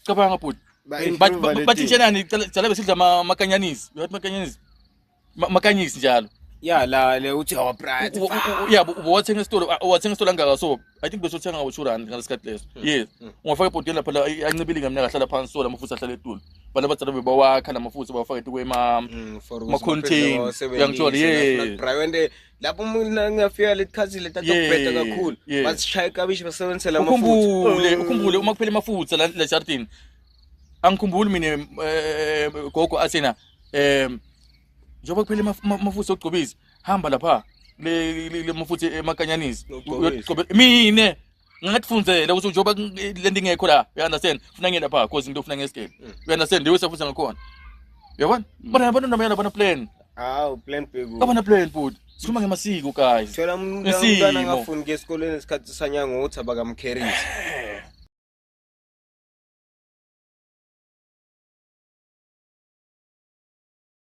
cabanga bhuti. Bathi njenani cala besidla makanyanisi. Uyathi makanyanisi? Makanyisi njalo. Yeah, le uthi our bright. Yeah, wathenga esitolo angaka so. I think besothenga ngo2 ngalesikhathi leso. Yes. Ungafaka ibhotela lapha la ancibili ngamnyaka hlala phansi so lamafutha ahlala etulo. Bana batsala bebawakha lamafutha bafaka etulo ma contain. Uyangithola yeah. Brian lapho umuntu ngiyafika lesikhazile tatokubheda kakhulu. Basishaya ikabishi basebenzisa lamafutha. Ukhumbule uma kuphela amafutha la jardini. Angikhumbuli mina gogo athena njoba kuphela amafutha okugcobisa hamba lapha le mafutha emakanyanisi mina ngingatfunzela ukuthi njoba le ndinge ngekho la you understand ufuna ngene lapha cause into ufuna ngesikele you understand ndiwe safuza ngakhona uyabona bona nomyala bona plan plan big abana plan bud sikhuluma ngemasiko guys thola umuntu ngafuni ke esikoleni esikhathi sanyanga ukuthi abakamkherisi